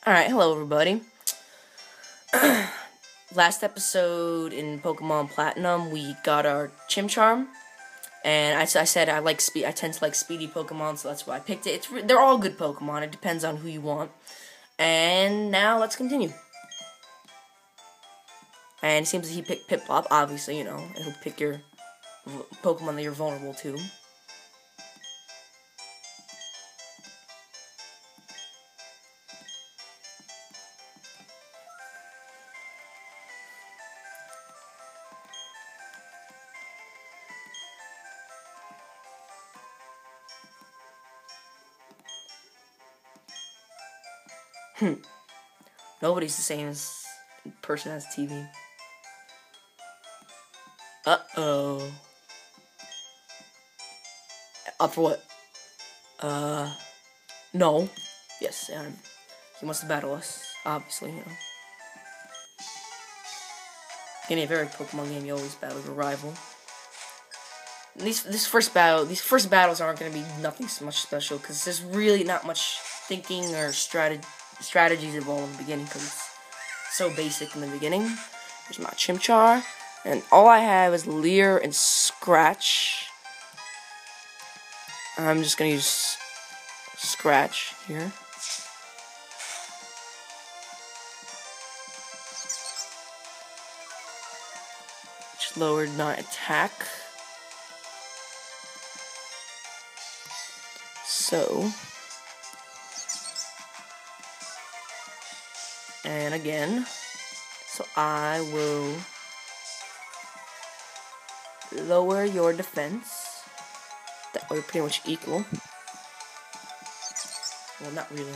Alright, hello everybody. Last episode in Pokemon Platinum, we got our Chimchar, and I said I tend to like speedy Pokemon, so that's why I picked it. They're all good Pokemon. It depends on who you want. And now let's continue. And it seems that he picked Piplup, obviously, and he'll pick your Pokemon that you're vulnerable to. Nobody's the same as person as TV. Uh-oh. Up for what? No. Yes, he wants to battle us, obviously, In a very Pokemon game, you always battle your rival. These first battles aren't going to be nothing so much special, because there's really not much thinking or strategies involved in the beginning, because it's so basic in the beginning. Here's my Chimchar, and all I have is Leer and Scratch. I'm just going to use Scratch here. Just lowered my attack. So, and again, so I will lower your defense. That way we're pretty much equal. Well, not really.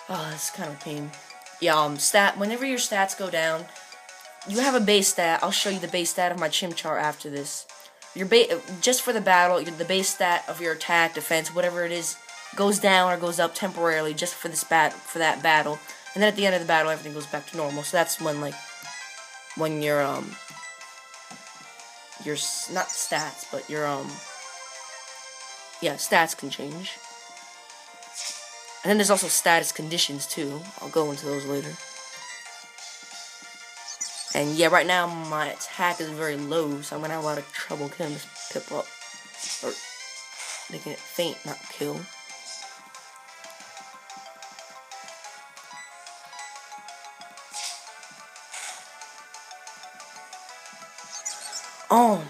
Oh, that's kind of a pain. Yeah, whenever your stats go down, you have a base stat. I'll show you the base stat of my Chimchar after this. Just for the battle, the base stat of your attack, defense, whatever it is, goes down or goes up temporarily just for that battle. And then at the end of the battle, everything goes back to normal. So that's when your not stats, but your stats can change. And then there's also status conditions too. I'll go into those later. And yeah, right now my attack is very low, so I'm gonna have a lot of trouble killing this Piplup. Or making it faint, not kill. Oh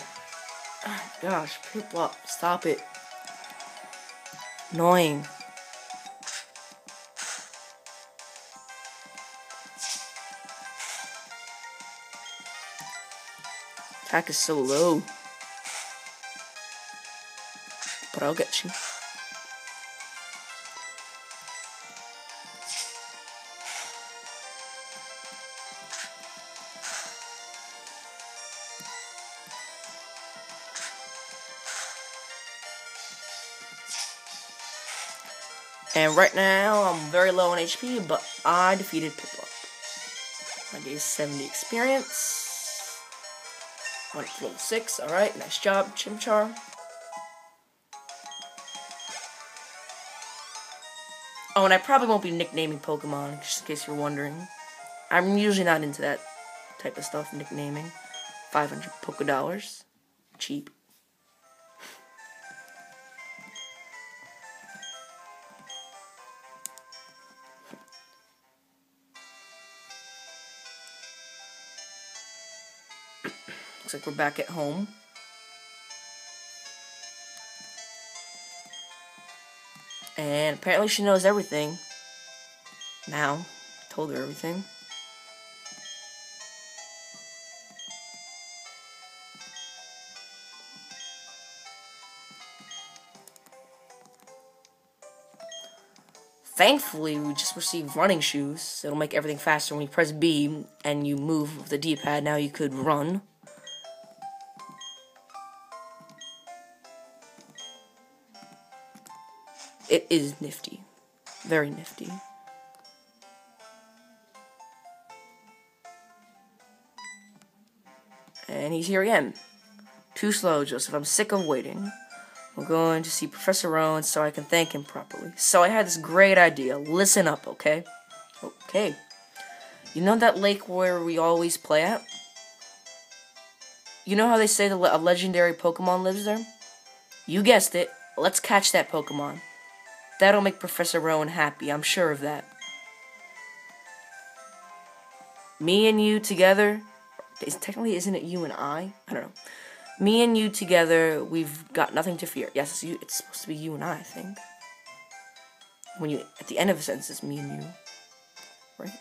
gosh, Piplup, stop it. Annoying. Attack is so low. But I'll get you. And right now, I'm very low on HP, but I defeated Piplup. I gave 70 experience. Went to level 6, alright, nice job, Chimchar. Oh, and I probably won't be nicknaming Pokemon, just in case you're wondering. I'm usually not into that type of stuff, nicknaming. 500 Pokedollars. Cheap. Looks like we're back at home. And apparently she knows everything. Now, told her everything. Thankfully, we just received running shoes. It'll make everything faster when you press B and you move with the D-pad. Now you could run. It is nifty. Very nifty. And he's here again. Too slow, Joseph. I'm sick of waiting. I'm going to see Professor Rowan so I can thank him properly. So I had this great idea. Listen up, okay? Okay. You know that lake where we always play at? You know how they say a legendary Pokemon lives there? You guessed it. Let's catch that Pokemon. That'll make Professor Rowan happy, I'm sure of that. Me and you together... Technically, isn't it you and I? I don't know. Me and you together, we've got nothing to fear. Yes, it's supposed to be you and I think. At the end of a sentence, it's me and you. Right?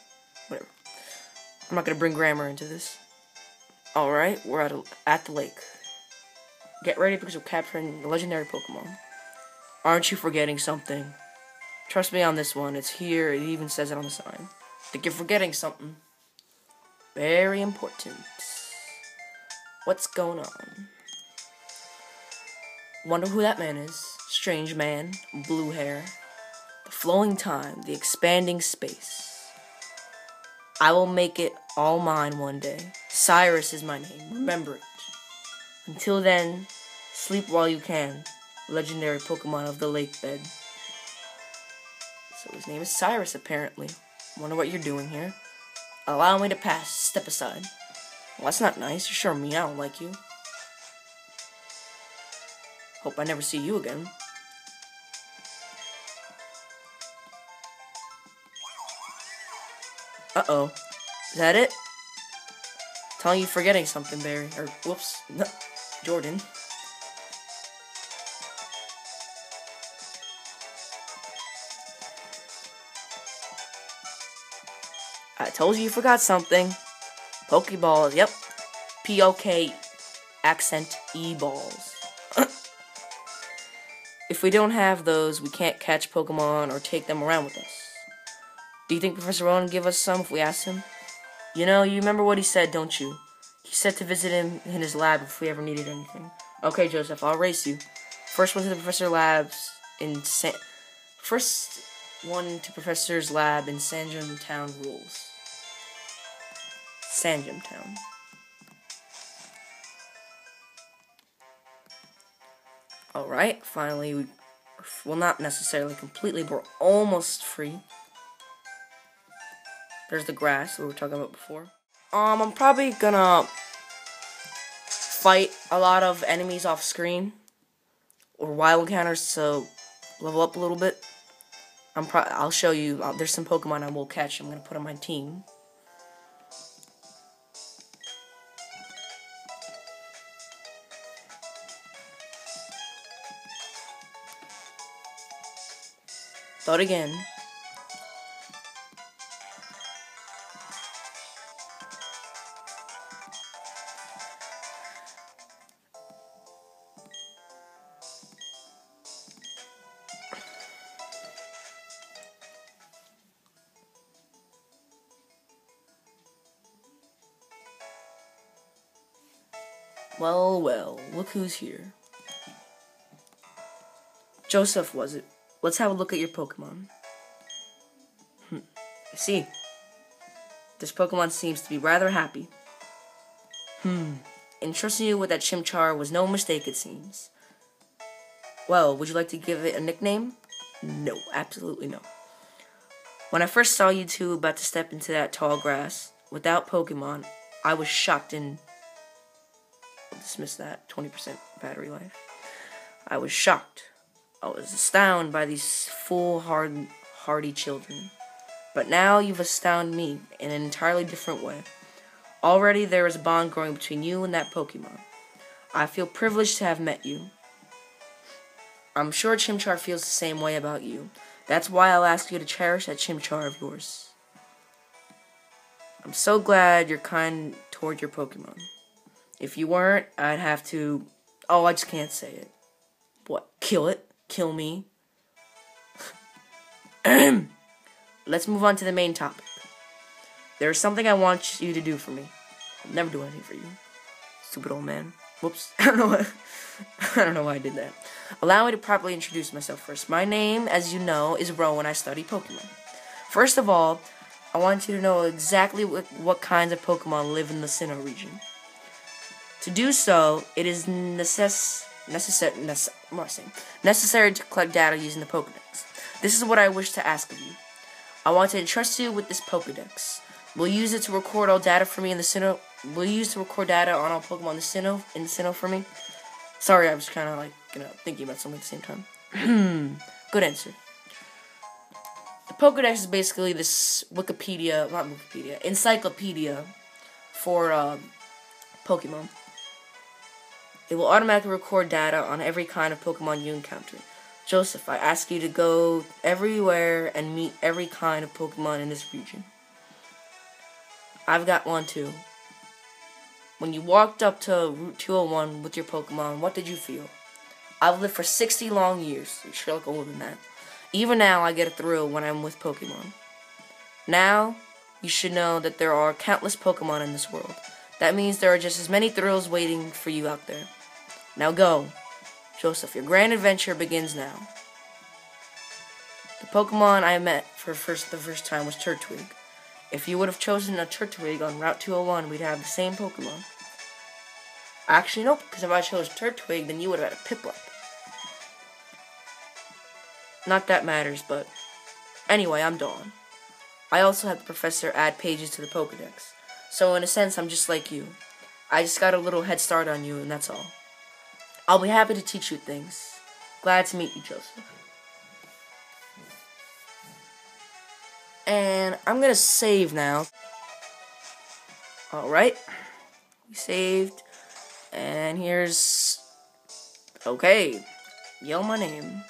Whatever. I'm not going to bring grammar into this. Alright, we're at the lake. Get ready because we're capturing the legendary Pokemon. Aren't you forgetting something? Trust me on this one. It's here. It even says it on the sign. Think you're forgetting something. Very important. What's going on? Wonder who that man is. Strange man. Blue hair. The flowing time. The expanding space. I will make it all mine one day. Cyrus is my name. Remember it. Until then, sleep while you can. Legendary Pokemon of the lake bed. So his name is Cyrus, apparently. Wonder what you're doing here. Allow me to pass. Step aside. Well, that's not nice. You're sure mean. I don't like you. Hope I never see you again. Uh-oh. Is that it? Telling you forgetting something, Barry. Or, whoops. No, Jordan. I told you forgot something. Pokeballs, yep. P-O-K accent E-balls. If we don't have those, we can't catch Pokemon or take them around with us. Do you think Professor Rowan would give us some if we asked him? You know, you remember what he said, don't you? He said to visit him in his lab if we ever needed anything. Okay, Joseph, I'll race you. First one to the Professor Labs in First one to Professor's Lab in Sandgem Town rules. Sandgem Town. Alright, finally, well, not necessarily completely, but we're almost free. There's the grass that we were talking about before. I'm probably gonna fight a lot of enemies off screen or wild encounters to level up a little bit. I'll show you. There's some Pokemon I will catch. I'm gonna put on my team. Thought again. Well, well, look who's here. Joseph, was it? Let's have a look at your Pokemon. I see. This Pokemon seems to be rather happy. Entrusting you with that Chimchar was no mistake, it seems. Well, would you like to give it a nickname? No, absolutely no. When I first saw you two about to step into that tall grass, without Pokemon, I was shocked and... I'll dismiss that, 20% battery life. I was shocked. I was astounded by these foolhardy children. But now you've astounded me in an entirely different way. Already there is a bond growing between you and that Pokemon. I feel privileged to have met you. I'm sure Chimchar feels the same way about you. That's why I'll ask you to cherish that Chimchar of yours. I'm so glad you're kind toward your Pokemon. If you weren't, I'd have to... Oh, I just can't say it. What? Kill it? Kill me? Let's move on to the main topic. There's something I want you to do for me. I'll never do anything for you. Stupid old man. Whoops. I don't know why I did that. Allow me to properly introduce myself first. My name, as you know, is Rowan. I study Pokemon. First of all, I want you to know exactly what kinds of Pokemon live in the Sinnoh region. To do so, it is necessary to collect data using the Pokedex. This is what I wish to ask of you. I want to entrust you with this Pokedex. We'll use it to record all data for me in the Sinnoh. Will you use to record data on all Pokemon in the Sinnoh for me? Sorry, I was kind of like thinking about something at the same time. Good answer. The Pokedex is basically this encyclopedia for Pokemon. It will automatically record data on every kind of Pokemon you encounter. Joseph, I ask you to go everywhere and meet every kind of Pokemon in this region. I've got one too. When you walked up to Route 201 with your Pokemon, what did you feel? I've lived for 60 long years. You sure look older than that. Even now, I get a thrill when I'm with Pokemon. Now, you should know that there are countless Pokemon in this world. That means there are just as many thrills waiting for you out there. Now go. Joseph, your grand adventure begins now. The Pokemon I met for the first time was Turtwig. If you would have chosen a Turtwig on Route 201, we'd have the same Pokemon. Actually, nope, because if I chose Turtwig, then you would have had a Piplup. Not that matters, but anyway, I'm Dawn. I also had the professor add pages to the Pokedex. So in a sense, I'm just like you. I just got a little head start on you, and that's all. I'll be happy to teach you things. Glad to meet you, Joseph. And I'm gonna save now. Alright. We saved. And here's... Okay. Yell my name.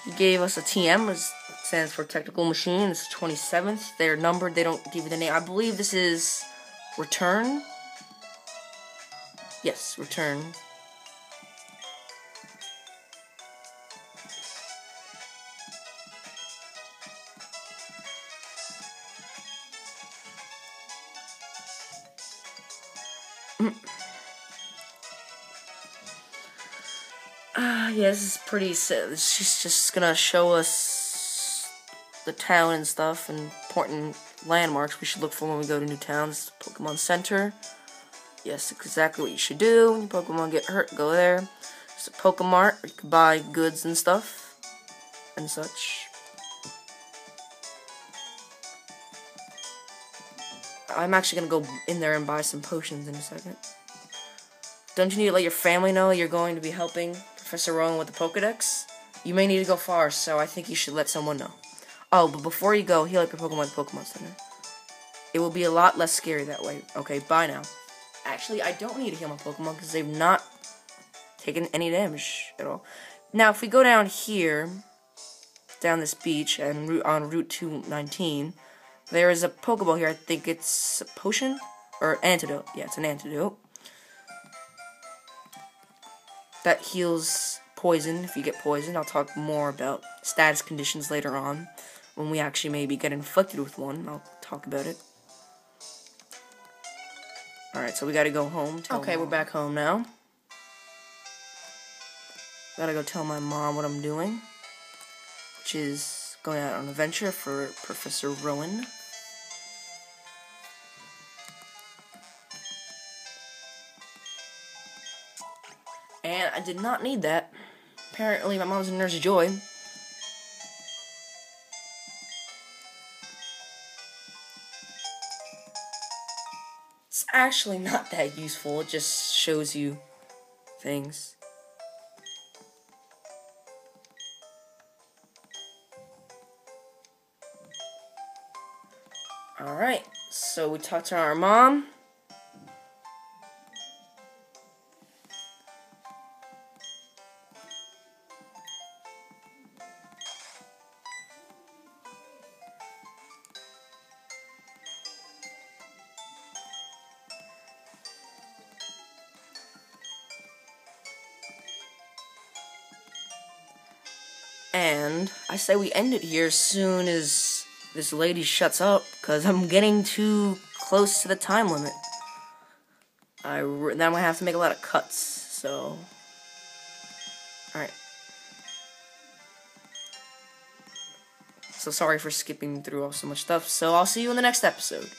He gave us a TM, which stands for Technical Machine. This is 27th. They're numbered. They don't give you the name. I believe this is Return. Yes, Return. Yeah, this is pretty sad. She's just gonna show us the town and stuff and important landmarks we should look for when we go to new towns. Pokemon Center. Yes, exactly what you should do. When your Pokemon get hurt, go there. There's a Pokemart where you can buy goods and stuff and such. I'm actually gonna go in there and buy some potions in a second. Don't you need to let your family know you're going to be helping Professor Rowan with the Pokedex? You may need to go far, so I think you should let someone know. Oh, but before you go, heal up your Pokemon at the Pokemon Center. It will be a lot less scary that way. Okay, bye now. Actually, I don't need to heal my Pokemon because they've not taken any damage at all. Now, if we go down here, down this beach, and on Route 219, there is a Pokeball here. I think it's a potion? Or antidote. Yeah, it's an antidote. That heals poison if you get poisoned. I'll talk more about status conditions later on. When we actually maybe get inflicted with one, I'll talk about it. Alright, so we gotta go home. Okay, we're back home now. Gotta go tell my mom what I'm doing, which is going out on an adventure for Professor Rowan. And I did not need that. Apparently, my mom's a Nurse Joy. It's actually not that useful. It just shows you things. Alright, so we talked to our mom. And I say we end it here as soon as this lady shuts up, because I'm getting too close to the time limit. Then I'm going to have to make a lot of cuts, so... Alright. So sorry for skipping through all so much stuff, so I'll see you in the next episode.